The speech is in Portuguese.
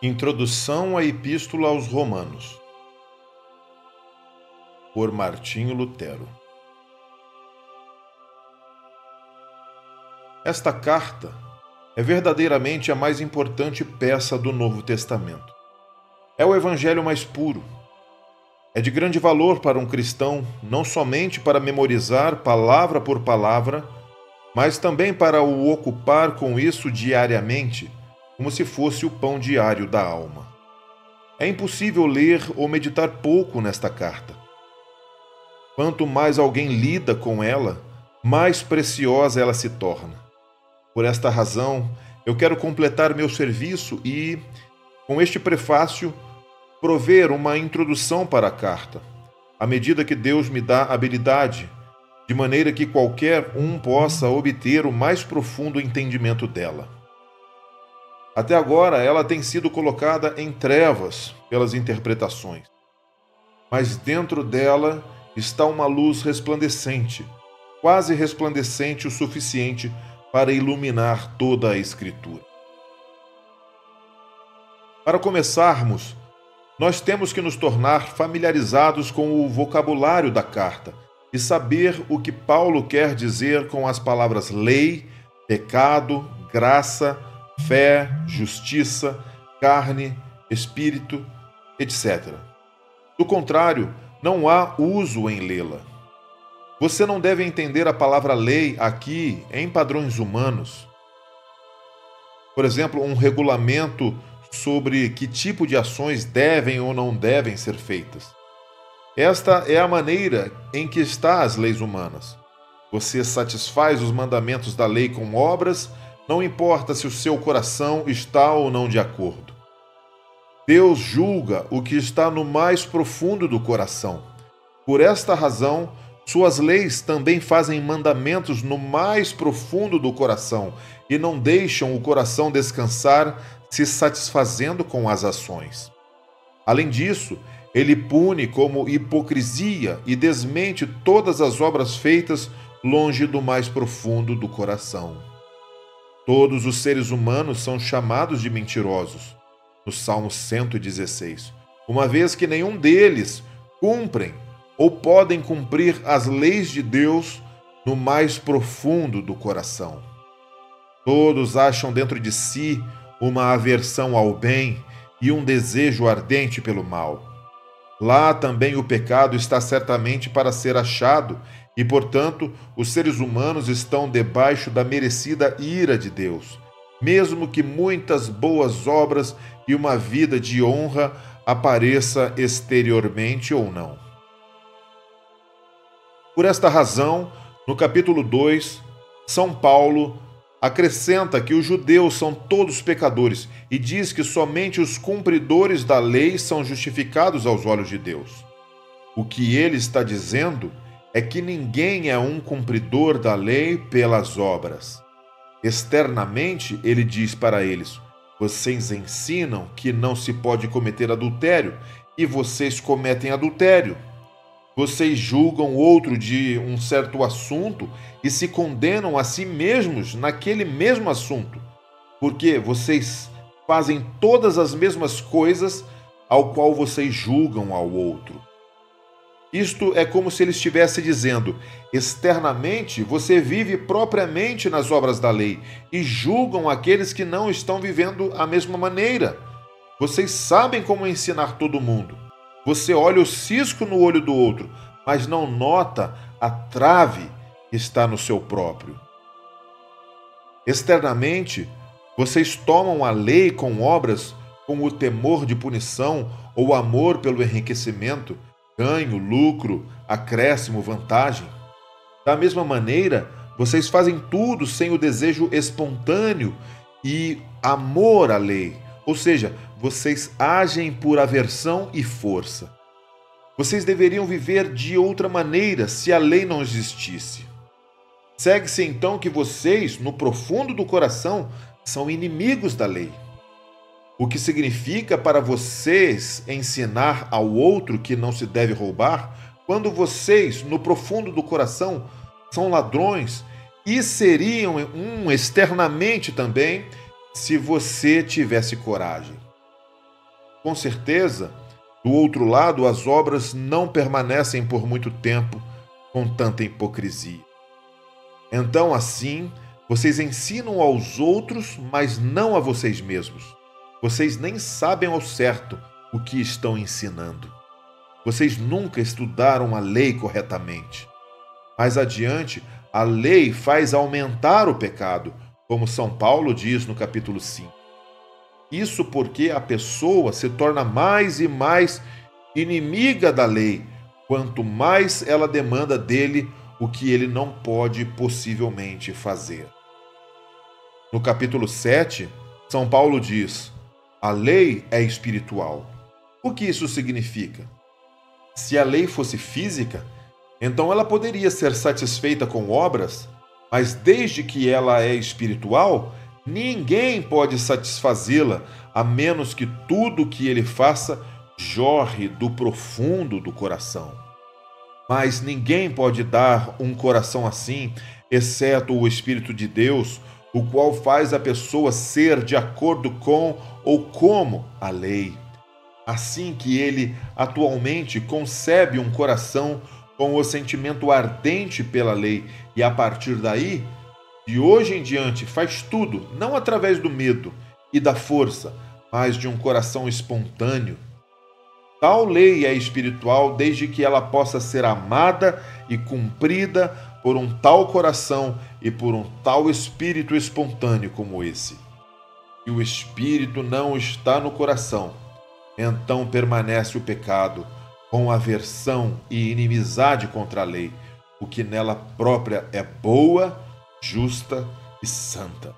Introdução à Epístola aos Romanos, por Martinho Lutero. Esta carta é verdadeiramente a mais importante peça do Novo Testamento. É o evangelho mais puro. É de grande valor para um cristão, não somente para memorizar palavra por palavra, mas também para o ocupar com isso diariamente, como se fosse o pão diário da alma. É impossível ler ou meditar pouco nesta carta. Quanto mais alguém lida com ela, mais preciosa ela se torna. Por esta razão, eu quero completar meu serviço e, com este prefácio, prover uma introdução para a carta, à medida que Deus me dá habilidade, de maneira que qualquer um possa obter o mais profundo entendimento dela. Até agora, ela tem sido colocada em trevas pelas interpretações, mas dentro dela está uma luz resplandecente, quase resplandecente o suficiente para iluminar toda a Escritura. Para começarmos, nós temos que nos tornar familiarizados com o vocabulário da carta e saber o que Paulo quer dizer com as palavras lei, pecado, graça, fé, justiça, carne, espírito, etc. Do contrário, não há uso em lê-la. Você não deve entender a palavra lei aqui em padrões humanos. Por exemplo, um regulamento sobre que tipo de ações devem ou não devem ser feitas. Esta é a maneira em que está as leis humanas. Você satisfaz os mandamentos da lei com obras, não importa se o seu coração está ou não de acordo. Deus julga o que está no mais profundo do coração. Por esta razão, suas leis também fazem mandamentos no mais profundo do coração e não deixam o coração descansar se satisfazendo com as ações. Além disso, ele pune como hipocrisia e desmente todas as obras feitas longe do mais profundo do coração. Todos os seres humanos são chamados de mentirosos, no Salmo 116, uma vez que nenhum deles cumprem ou podem cumprir as leis de Deus no mais profundo do coração. Todos acham dentro de si uma aversão ao bem e um desejo ardente pelo mal. Lá também o pecado está certamente para ser achado e, portanto, os seres humanos estão debaixo da merecida ira de Deus, mesmo que muitas boas obras e uma vida de honra apareça exteriormente ou não. Por esta razão, no capítulo 2, São Paulo acrescenta que os judeus são todos pecadores e diz que somente os cumpridores da lei são justificados aos olhos de Deus. O que ele está dizendo é que ninguém é um cumpridor da lei pelas obras. Externamente, ele diz para eles: vocês ensinam que não se pode cometer adultério e vocês cometem adultério. Vocês julgam outro de um certo assunto e se condenam a si mesmos naquele mesmo assunto, porque vocês fazem todas as mesmas coisas ao qual vocês julgam ao outro. Isto é como se ele estivesse dizendo: externamente você vive propriamente nas obras da lei e julgam aqueles que não estão vivendo a mesma maneira. Vocês sabem como ensinar todo mundo. Você olha o cisco no olho do outro, mas não nota a trave que está no seu próprio. Externamente, vocês tomam a lei com obras com o temor de punição ou amor pelo enriquecimento, ganho, lucro, acréscimo, vantagem. Da mesma maneira, vocês fazem tudo sem o desejo espontâneo e amor à lei, ou seja, vocês agem por aversão e força. Vocês deveriam viver de outra maneira se a lei não existisse. Segue-se então que vocês, no profundo do coração, são inimigos da lei. O que significa para vocês ensinar ao outro que não se deve roubar, quando vocês, no profundo do coração, são ladrões e seriam externamente também se você tivesse coragem. Com certeza, do outro lado, as obras não permanecem por muito tempo com tanta hipocrisia. Então, assim, vocês ensinam aos outros, mas não a vocês mesmos. Vocês nem sabem ao certo o que estão ensinando. Vocês nunca estudaram a lei corretamente. Mais adiante, a lei faz aumentar o pecado, como São Paulo diz no capítulo 5. Isso porque a pessoa se torna mais e mais inimiga da lei, quanto mais ela demanda dele o que ele não pode possivelmente fazer. No capítulo 7, São Paulo diz: a lei é espiritual. O que isso significa? Se a lei fosse física, então ela poderia ser satisfeita com obras, mas desde que ela é espiritual, ninguém pode satisfazê-la, a menos que tudo o que ele faça jorre do profundo do coração. Mas ninguém pode dar um coração assim, exceto o Espírito de Deus, o qual faz a pessoa ser de acordo com ou como a lei. Assim que ele atualmente concebe um coração com o sentimento ardente pela lei e a partir daí, de hoje em diante, faz tudo, não através do medo e da força, mas de um coração espontâneo. Tal lei é espiritual desde que ela possa ser amada e cumprida por um tal coração e por um tal espírito espontâneo como esse. Se o espírito não está no coração, então permanece o pecado, com aversão e inimizade contra a lei, o que nela própria é boa, justa e santa.